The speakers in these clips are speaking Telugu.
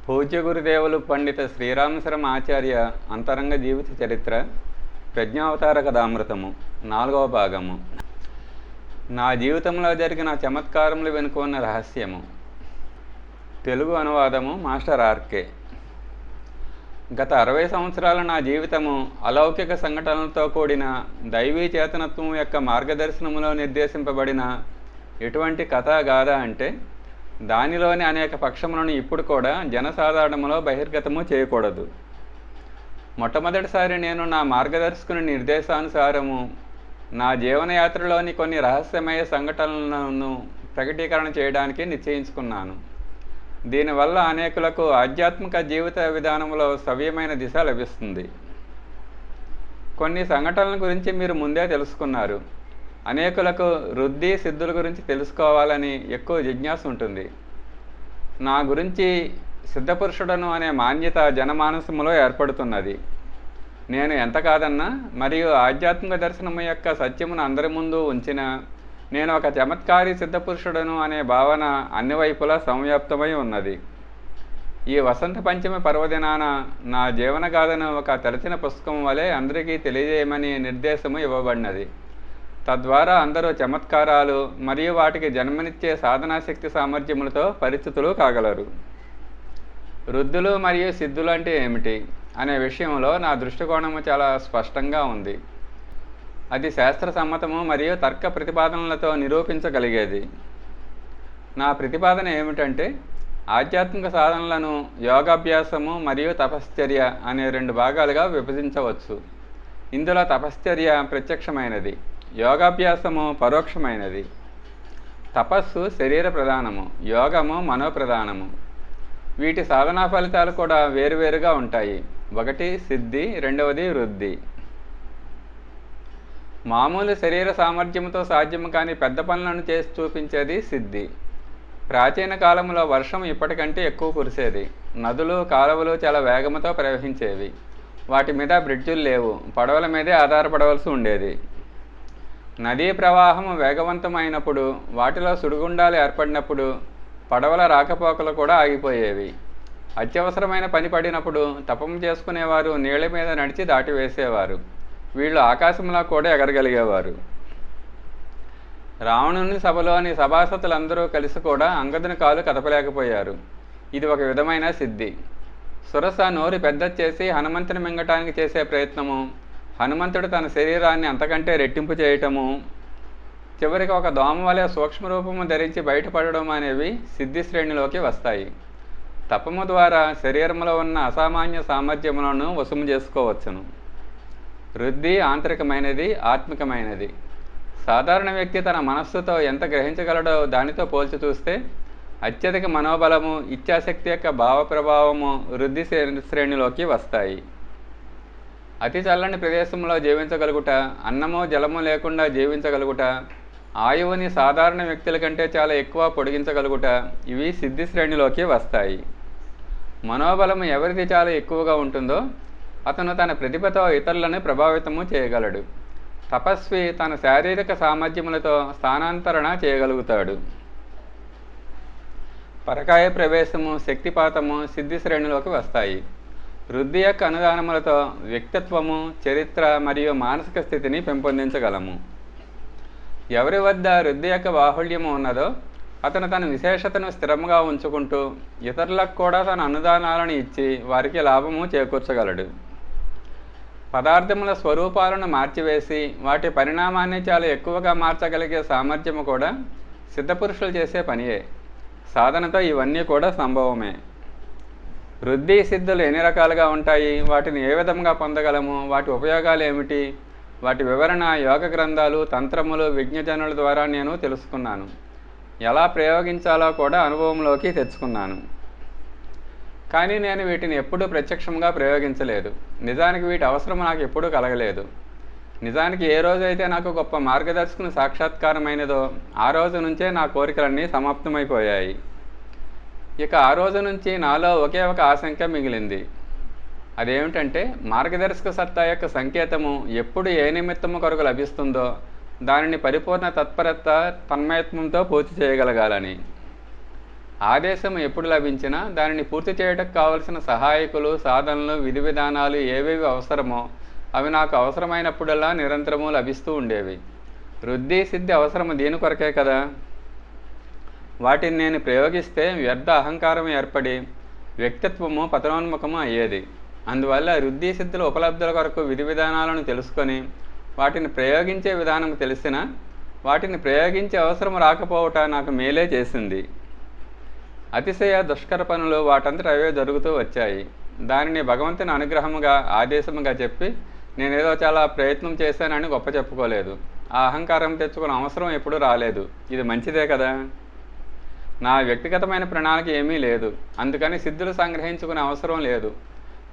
పూజ్య గురుదేవులు పండిత శ్రీరామశర్మ ఆచార్య అంతరంగ జీవిత చరిత్ర ప్రజ్ఞావతార కథామృతము 4వ భాగము. నా జీవితంలో జరిగిన చమత్కారములు వెనుక ఉన్న రహస్యము. తెలుగు అనువాదము మాస్టర్ ఆర్కే. గత 60 సంవత్సరాల నా జీవితము అలౌకిక సంఘటనలతో కూడిన దైవీ చేతనత్వం యొక్క మార్గదర్శనములో నిర్దేశింపబడిన ఎటువంటి కథాగాథ అంటే దానిలోని అనేక పక్షములను ఇప్పుడు కూడా జనసాధారణములో బహిర్గతము చేయకూడదు. మొట్టమొదటిసారి నేను నా మార్గదర్శకుని నిర్దేశానుసారము నా జీవనయాత్రలోని కొన్ని రహస్యమయ సంఘటనలను ప్రకటీకరణ చేయడానికి నిశ్చయించుకున్నాను. దీనివల్ల అనేకులకు ఆధ్యాత్మిక జీవిత విధానంలో సవ్యమైన దిశ లభిస్తుంది. కొన్ని సంఘటనల గురించి మీరు ముందే తెలుసుకున్నారు. అనేకులకు వృద్ధి సిద్ధుల గురించి తెలుసుకోవాలని ఎక్కువ జిజ్ఞాస ఉంటుంది. నా గురించి సిద్ధపురుషుడను అనే మాన్యత జనమానసములో ఏర్పడుతున్నది. నేను ఎంత కాదన్నా మరియు ఆధ్యాత్మిక దర్శనము యొక్క సత్యమును అందరి ముందు ఉంచిన నేను ఒక చమత్కారి సిద్ధపురుషుడను అనే భావన అన్ని వైపులా సంవ్యాప్తమై ఉన్నది. ఈ వసంత పంచమి పర్వదినాన నా జీవనగాథను ఒక తెరచిన పుస్తకం వలె అందరికీ తెలియజేయమని నిర్దేశము ఇవ్వబడినది. తద్వారా అందరూ చమత్కారాలు మరియు వాటికి జన్మనిచ్చే సాధనాశక్తి సామర్థ్యములతో పరిచితులు కాగలరు. వృద్ధులు మరియు సిద్ధులు అంటే ఏమిటి అనే విషయంలో నా దృష్టికోణము చాలా స్పష్టంగా ఉంది. అది శాస్త్ర సమ్మతము మరియు తర్క ప్రతిపాదనలతో నిరూపించగలిగేది. నా ప్రతిపాదన ఏమిటంటే ఆధ్యాత్మిక సాధనలను యోగాభ్యాసము మరియు తపశ్చర్య అనే 2 భాగాలుగా విభజించవచ్చు. ఇందులో తపశ్చర్య ప్రత్యక్షమైనది, యోగాభ్యాసము పరోక్షమైనది. తపస్సు శరీర ప్రధానము, యోగము మనోప్రధానము. వీటి సాధనా ఫలితాలు కూడా వేరువేరుగా ఉంటాయి. ఒకటి సిద్ధి, రెండవది వృద్ధి. మామూలు శరీర సామర్థ్యంతో సాధ్యము కాని పెద్ద పనులను చేసి చూపించేది సిద్ధి. ప్రాచీన కాలంలో వర్షం ఇప్పటికంటే ఎక్కువ కురిసేది. నదులు కాలువలు చాలా వేగంతో ప్రవహించేవి. వాటి మీద బ్రిడ్జులు లేవు, పడవల మీదే ఆధారపడవలసి ఉండేది. నదీ ప్రవాహం వేగవంతమైనప్పుడు, వాటిలో సుడిగుండాలు ఏర్పడినప్పుడు పడవల రాకపోకలు కూడా ఆగిపోయేవి. అత్యవసరమైన పని పడినప్పుడు తపం చేసుకునేవారు నీళ్ల మీద నడిచి దాటివేసేవారు. వీళ్ళు ఆకాశంలో కూడా ఎగరగలిగేవారు. రావణుని సభలోని సభాసతులందరూ కలిసి కూడా అంగదుని కాలు కదపలేకపోయారు. ఇది ఒక విధమైన సిద్ధి. సురస నోరు పెద్ద చేసి హనుమంతుని మింగటానికి చేసే ప్రయత్నము, హనుమంతుడు తన శరీరాన్ని అంతకంటే రెట్టింపు చేయటము, చివరికి ఒక దోమ వలె సూక్ష్మరూపము ధరించి బయటపడడం అనేవి సిద్ధి శ్రేణిలోకి వస్తాయి. తపము ద్వారా శరీరంలో ఉన్న అసామాన్య సామర్థ్యములను వశము చేసుకోవచ్చును. వృద్ధి ఆంతరికమైనది, ఆత్మికమైనది. సాధారణ వ్యక్తి తన మనస్సుతో ఎంత గ్రహించగలడో దానితో పోల్చి చూస్తే అత్యధిక మనోబలము, ఇచ్ఛాశక్తి యొక్క భావ ప్రభావము వృద్ధి శ్రేణిలోకి వస్తాయి. అతి చల్లని ప్రదేశంలో జీవించగలుగుట, అన్నము జలము లేకుండా జీవించగలుగుట, ఆయువుని సాధారణ వ్యక్తుల కంటే చాలా ఎక్కువ పొడిగించగలుగుట, ఇవి సిద్ధి శ్రేణిలోకి వస్తాయి. మనోబలము ఎవరిది చాలా ఎక్కువగా ఉంటుందో అతను తన ప్రతిభతో ఇతరులను ప్రభావితము చేయగలడు. తపస్వి తన శారీరక సామర్థ్యములతో స్థానాంతరణ చేయగలుగుతాడు. పరకాయ ప్రవేశము, శక్తిపాతము సిద్ధి శ్రేణిలోకి వస్తాయి. వృద్ధి యొక్క అనుదానములతో వ్యక్తిత్వము, చరిత్ర మరియు మానసిక స్థితిని పెంపొందించగలము. ఎవరి వద్ద వృద్ధి యొక్క బాహుళ్యము ఉన్నదో అతను తన విశేషతను స్థిరంగా ఉంచుకుంటూ ఇతరులకు కూడా తన అనుదానాలను ఇచ్చి వారికి లాభము చేకూర్చగలడు. పదార్థముల స్వరూపాలను మార్చివేసి వాటి పరిణామాన్ని చాలా ఎక్కువగా మార్చగలిగే సామర్థ్యము కూడా సిద్ధపురుషులు చేసే పనియే. సాధనతో ఇవన్నీ కూడా సంభవమే. వృద్ధి సిద్ధులు ఎన్ని రకాలుగా ఉంటాయి, వాటిని ఏ విధంగా పొందగలము, వాటి ఉపయోగాలు ఏమిటి, వాటి వివరణ యోగ గ్రంథాలు, తంత్రములు, విజ్ఞజనుల ద్వారా నేను తెలుసుకున్నాను. ఎలా ప్రయోగించాలో కూడా అనుభవంలోకి తెచ్చుకున్నాను. కానీ నేను వీటిని ఎప్పుడూ ప్రత్యక్షంగా ప్రయోగించలేదు. నిజానికి వీటి అవసరం నాకు ఎప్పుడూ కలగలేదు. నిజానికి ఏ రోజైతే నాకు గొప్ప మార్గదర్శకుని సాక్షాత్కారమైనదో ఆ రోజు నుంచే నా కోరికలన్నీ సమాప్తమైపోయాయి. ఇక ఆ రోజు నుంచి నాలో ఒకే ఒక ఆశంక మిగిలింది. అదేమిటంటే మార్గదర్శక సత్తా యొక్క సంకేతము ఎప్పుడు ఏ నిమిత్తము కొరకు లభిస్తుందో దానిని పరిపూర్ణ తత్పరత తన్మయత్వంతో పూర్తి చేయగలగాలని. ఆదేశం ఎప్పుడు లభించినా దానిని పూర్తి చేయడానికి కావలసిన సహాయకులు, సాధనలు, విధి విధానాలు ఏవేవి అవసరమో అవి నాకు అవసరమైనప్పుడల్లా నిరంతరము లభిస్తూ ఉండేవి. వృద్ధి సిద్ధి అవసరము దీని కొరకే కదా. వాటిని నేను ప్రయోగిస్తే వ్యర్థ అహంకారం ఏర్పడి వ్యక్తిత్వము పతనోన్ముఖము అయ్యేది. అందువల్ల వృద్ధి సిద్ధుల ఉపలబ్ధుల కొరకు విధి విధానాలను తెలుసుకొని వాటిని ప్రయోగించే విధానం తెలిసినా వాటిని ప్రయోగించే అవసరం రాకపోవట నాకు మేలే చేసింది. అతిశయ దుష్కర పనులు వాటంతట అవే జరుగుతూ వచ్చాయి. దానిని భగవంతుని అనుగ్రహముగా ఆదేశముగా చెప్పి నేనేదో చాలా ప్రయత్నం చేశానని గొప్ప చెప్పుకోలేదు. ఆ అహంకారం తెచ్చుకునే అవసరం ఎప్పుడూ రాలేదు. ఇది మంచిదే కదా. నా వ్యక్తిగతమైన ప్రణాళిక ఏమీ లేదు, అందుకని సిద్ధులు సంగ్రహించుకునే అవసరం లేదు.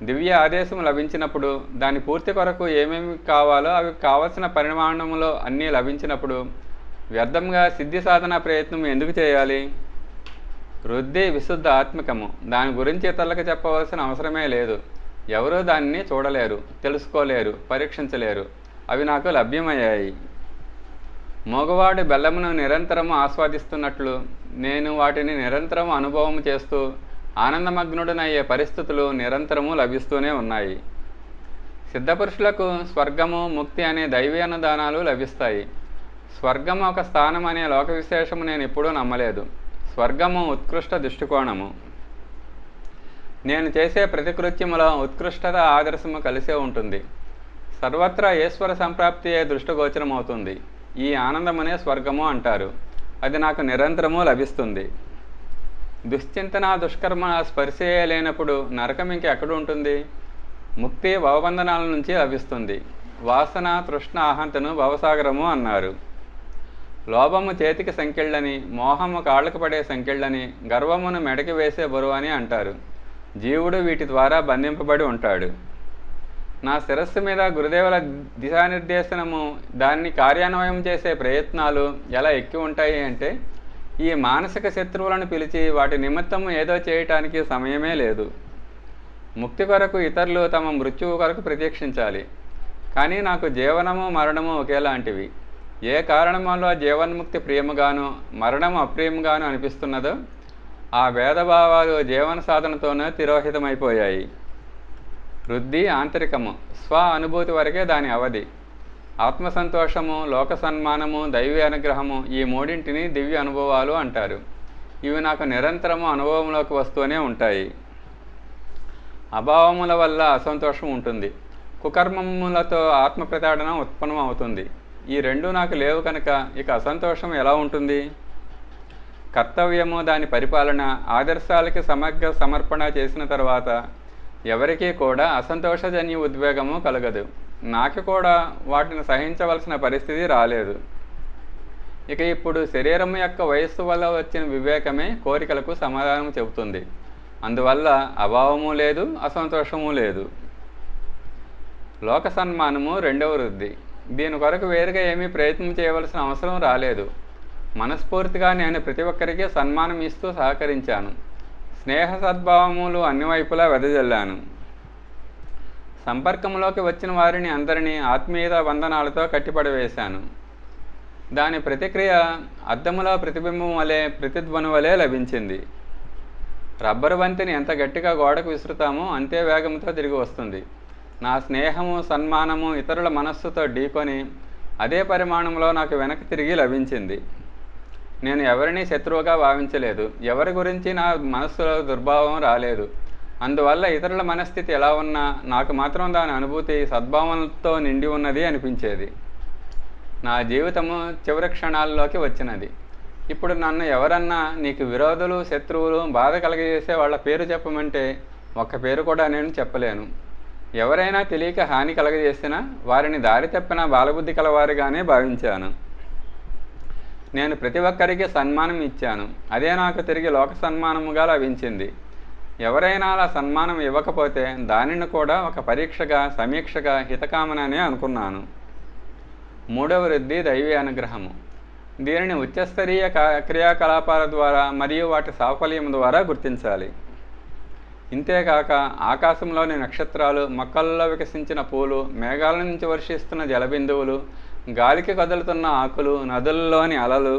దివ్య ఆదేశం లభించినప్పుడు దాని పూర్తి కొరకు ఏమేమి కావాలో అవి కావలసిన పరిమాణంలో అన్నీ లభించినప్పుడు వ్యర్థంగా సిద్ధి సాధన ప్రయత్నం ఎందుకు చేయాలి? వృద్ధి విశుద్ధ ఆత్మికము, దాని గురించి ఇతరులకు చెప్పవలసిన అవసరమే లేదు. ఎవరూ దానిని చూడలేరు, తెలుసుకోలేరు, పరీక్షించలేరు. అవి నాకు లభ్యమయ్యాయి. మగవాడు బెల్లమును నిరంతరము ఆస్వాదిస్తున్నట్లు నేను వాటిని నిరంతరము అనుభవం చేస్తూ ఆనందమగ్నుడనయ్యే పరిస్థితులు నిరంతరము లభిస్తూనే ఉన్నాయి. సిద్ధపురుషులకు స్వర్గము, ముక్తి అనే దైవీ అనుదానాలు లభిస్తాయి. స్వర్గము ఒక స్థానం అనే లోక విశేషము నేను ఎప్పుడూ నమ్మలేదు. స్వర్గము ఉత్కృష్ట దృష్టికోణము. నేను చేసే ప్రతి కృత్యములో ఉత్కృష్టత ఆదర్శము కలిసే ఉంటుంది. సర్వత్రా ఈశ్వర సంప్రాప్తియే దృష్టిగోచరమవుతుంది. ఈ ఆనందమునే స్వర్గము అంటారు. అది నాకు నిరంతరము లభిస్తుంది. దుశ్చింతన దుష్కర్మ స్పర్శే లేనప్పుడు నరకం ఇంకెక్కడ ఉంటుంది? ముక్తి భవబంధనాల నుంచి లభిస్తుంది. వాసన తృష్ణ అహంతను భవసాగరము అన్నారు. లోభము చేతికి సంకెళ్ళని, మోహము కాళ్ళకు పడే సంకెళ్ళని, గర్వమును మెడకి వేసే బరువని అంటారు. జీవుడు వీటి ద్వారా బంధింపబడి ఉంటాడు. నా శిరస్సు మీద గురుదేవుల దిశానిర్దేశనము, దాన్ని కార్యాన్వయం చేసే ప్రయత్నాలు ఎలా ఎక్కి ఉంటాయి అంటే ఈ మానసిక శత్రువులను పిలిచి వాటి నిమిత్తము ఏదో చేయటానికి సమయమే లేదు. ముక్తి కొరకు ఇతరులు తమ మృత్యువు కొరకు ప్రతీక్షించాలి. కానీ నాకు జీవనము మరణము ఒకేలాంటివి. ఏ కారణం వల్ల జీవన్ముక్తి ప్రియముగాను మరణము అప్రియముగాను అనిపిస్తున్నదో ఆ భేదభావాలు జీవన సాధనతోనే తిరోహితమైపోయాయి. వృద్ధి ఆంతరికము, స్వ అనుభూతి వరకే దాని అవధి. ఆత్మసంతోషము, లోక సన్మానము, దైవీ అనుగ్రహము, ఈ మూడింటిని దివ్య అనుభవాలు అంటారు. ఇవి నాకు నిరంతరము అనుభవంలోకి వస్తూనే ఉంటాయి. అభావముల వల్ల అసంతోషం ఉంటుంది. కుకర్మములతో ఆత్మ ప్రతాడన ఉత్పన్నం అవుతుంది. ఈ రెండు నాకు లేవు కనుక ఇక అసంతోషం ఎలా ఉంటుంది? కర్తవ్యము, దాని పరిపాలన, ఆదర్శాలకి సమగ్ర సమర్పణ చేసిన తర్వాత ఎవరికీ కూడా అసంతోషజన్య ఉద్వేగము కలగదు. నాకు కూడా వాటిని సహించవలసిన పరిస్థితి రాలేదు. ఇక ఇప్పుడు శరీరం యొక్క వయస్సు వల్ల వచ్చిన వివేకమే కోరికలకు సమాధానం చెబుతుంది. అందువల్ల అభావము లేదు, అసంతోషము లేదు. లోక సన్మానము రెండవ వృద్ధి. దీని కొరకు వేరుగా ఏమీ ప్రయత్నం చేయవలసిన అవసరం రాలేదు. మనస్ఫూర్తిగా నేను ప్రతి ఒక్కరికి సన్మానం ఇస్తూ సహకరించాను. స్నేహ సద్భావములు అన్ని వైపులా వెదజల్లాను. సంపర్కంలోకి వచ్చిన వారిని అందరినీ ఆత్మీయత బంధనాలతో కట్టిపడవేశాను. దాని ప్రతిక్రియ అద్దములో ప్రతిబింబం వలె, ప్రతిధ్వని వలె లభించింది. రబ్బరు బంతిని ఎంత గట్టిగా గోడకు విసురుతామో అంతే వేగంతో తిరిగి వస్తుంది. నా స్నేహము, సన్మానము ఇతరుల మనస్సుతో ఢీకొని అదే పరిమాణంలో నాకు వెనక్కి తిరిగి లభించింది. నేను ఎవరినీ శత్రువుగా భావించలేదు. ఎవరి గురించి నా మనస్సులో దుర్భావం రాలేదు. అందువల్ల ఇతరుల మనస్థితి ఎలా ఉన్నా నాకు మాత్రం దాని అనుభూతి సద్భావనతో నిండి ఉన్నది అనిపించేది. నా జీవితము చివరి క్షణాల్లోకి వచ్చినది. ఇప్పుడు నన్ను ఎవరన్నా నీకు విరోధులు, శత్రువులు, బాధ కలగజేసే వాళ్ళ పేరు చెప్పమంటే ఒక్క పేరు కూడా నేను చెప్పలేను. ఎవరైనా తెలియక హాని కలగజేసినా వారిని దారి తప్పిన బాలబుద్ధి కలవారిగానే భావించాను. నేను ప్రతి ఒక్కరికి సన్మానం ఇచ్చాను. అదే నాకు తిరిగి లోక సన్మానముగా లభించింది. ఎవరైనా అలా సన్మానం ఇవ్వకపోతే దానిని కూడా ఒక పరీక్షగా, సమీక్షగా, హితకామననే అనుకున్నాను. మూడవ వృద్ధి దైవీ అనుగ్రహము. దీనిని ఉచ్చస్తరీయ క్రియాకలాపాల ద్వారా మరియు వాటి సాఫల్యం ద్వారా గుర్తించాలి. ఇంతేకాక ఆకాశంలోని నక్షత్రాలు, మొక్కల్లో వికసించిన పూలు, మేఘాల నుంచి వర్షిస్తున్న జలబిందువులు, గాలికి కదులుతున్న ఆకులు, నదుల్లోని అలలు,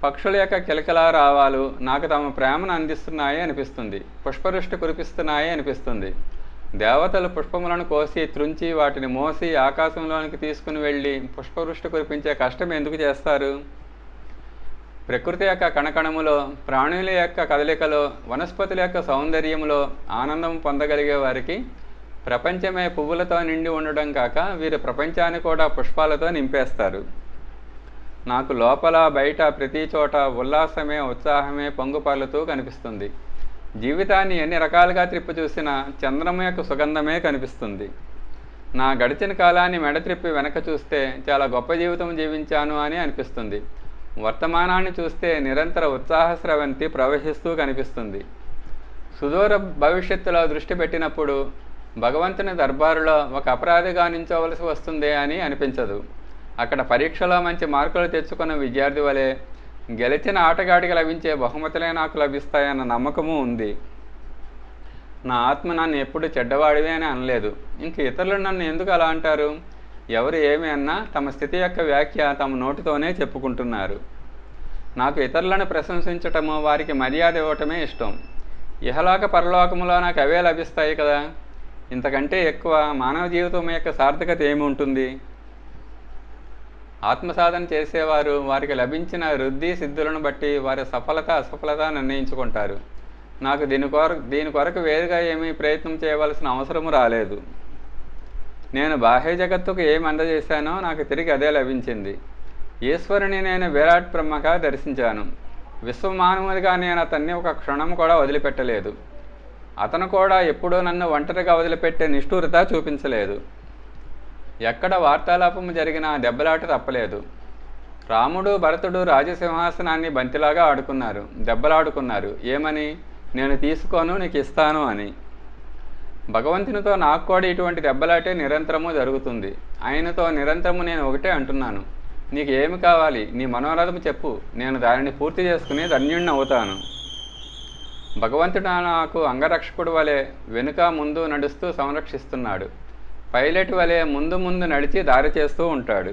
పక్షుల యొక్క కిలకిలా రావాలు నాకు తమ ప్రేమను అందిస్తున్నాయి అనిపిస్తుంది, పుష్పవృష్టి కురిపిస్తున్నాయి అనిపిస్తుంది. దేవతలు పుష్పములను కోసి త్రుంచి వాటిని మోసి ఆకాశంలోనికి తీసుకుని వెళ్ళి పుష్పవృష్టి కురిపించే కష్టం ఎందుకు చేస్తారు? ప్రకృతి యొక్క కణకణములో, ప్రాణుల యొక్క కదలికలో, వనస్పతుల యొక్క సౌందర్యంలో ఆనందం పొందగలిగే వారికి ప్రపంచమే పువ్వులతో నిండి ఉండడం కాక వీరు ప్రపంచాన్ని కూడా పుష్పాలతో నింపేస్తారు. నాకు లోపల బయట ప్రతి చోట ఉల్లాసమే, ఉత్సాహమే పొంగుపర్లుతూ కనిపిస్తుంది. జీవితాన్ని ఎన్ని రకాలుగా త్రిప్పి చూసినా చంద్రము యొక్క సుగంధమే కనిపిస్తుంది. నా గడిచిన కాలాన్ని మెడత్రిప్పి వెనక చూస్తే చాలా గొప్ప జీవితం జీవించాను అని అనిపిస్తుంది. వర్తమానాన్ని చూస్తే నిరంతర ఉత్సాహ స్రవంతి ప్రవహిస్తూ కనిపిస్తుంది. సుదూర భవిష్యత్తులో దృష్టి పెట్టినప్పుడు భగవంతుని దర్బారులో ఒక అపరాధిగా నించోవలసి వస్తుందే అని అనిపించదు. అక్కడ పరీక్షలో మంచి మార్కులు తెచ్చుకున్న విద్యార్థి వలె గెలిచిన ఆటగాడికి లభించే బహుమతులే నాకు లభిస్తాయన్న నమ్మకము ఉంది. నా ఆత్మ నన్ను ఎప్పుడు చెడ్డవాడివే అని అనలేదు. ఇంక ఇతరులు నన్ను ఎందుకు అలా అంటారు? ఎవరు ఏమి అన్నా తమ స్థితి యొక్క వ్యాఖ్య తమ నోటితోనే చెప్పుకుంటున్నారు. నాకు ఇతరులను ప్రశంసించటము, వారికి మర్యాద ఇవ్వటమే ఇష్టం. ఇహలోక పరలోకములో నాకు అవే లభిస్తాయి కదా. ఇంతకంటే ఎక్కువ మానవ జీవితం యొక్క సార్థకత ఏమి ఉంటుంది? ఆత్మసాధన చేసేవారు వారికి లభించిన వృద్ధి సిద్ధులను బట్టి వారి సఫలత అసఫలత నిర్ణయించుకుంటారు. నాకు దీని కొరకు వేరుగా ఏమీ ప్రయత్నం చేయవలసిన అవసరము రాలేదు. నేను బాహ్య జగత్తుకు ఏమి అందజేశానో నాకు తిరిగి అదే లభించింది. ఈశ్వరుని నేను విరాట్ బ్రహ్మగా దర్శించాను. విశ్వమానవుడిగా నేను అతన్ని ఒక క్షణం కూడా వదిలిపెట్టలేదు. అతను కూడా ఎప్పుడూ నన్ను ఒంటరిగా వదిలిపెట్టే నిష్ఠూరత చూపించలేదు. ఎక్కడ వార్తాలాపము జరిగినా దెబ్బలాట తప్పలేదు. రాముడు భరతుడు రాజసింహాసనాన్ని బంతిలాగా ఆడుకున్నారు, దెబ్బలాడుకున్నారు. ఏమని? నేను తీసుకోను, నీకు ఇస్తాను అని. భగవంతునితో నాకు కూడా ఇటువంటి దెబ్బలాటే నిరంతరము జరుగుతుంది. ఆయనతో నిరంతరము నేను ఒకటే అంటున్నాను, నీకు ఏమి కావాలి? నీ మనోరథము చెప్పు, నేను దానిని పూర్తి చేసుకుని ధన్యుణ్ణి అవుతాను. భగవంతుడు నాకు అంగరక్షకుడు వలె వెనుక ముందు నడుస్తూ సంరక్షిస్తున్నాడు. పైలట్ వలె ముందు ముందు నడిచి దారి చేస్తూ ఉంటాడు.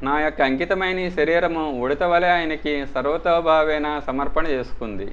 నా యొక్క అంకితమైన ఈ శరీరము ఉడత వలె ఆయనకి సర్వతోభావేన సమర్పణ చేసుకుంది.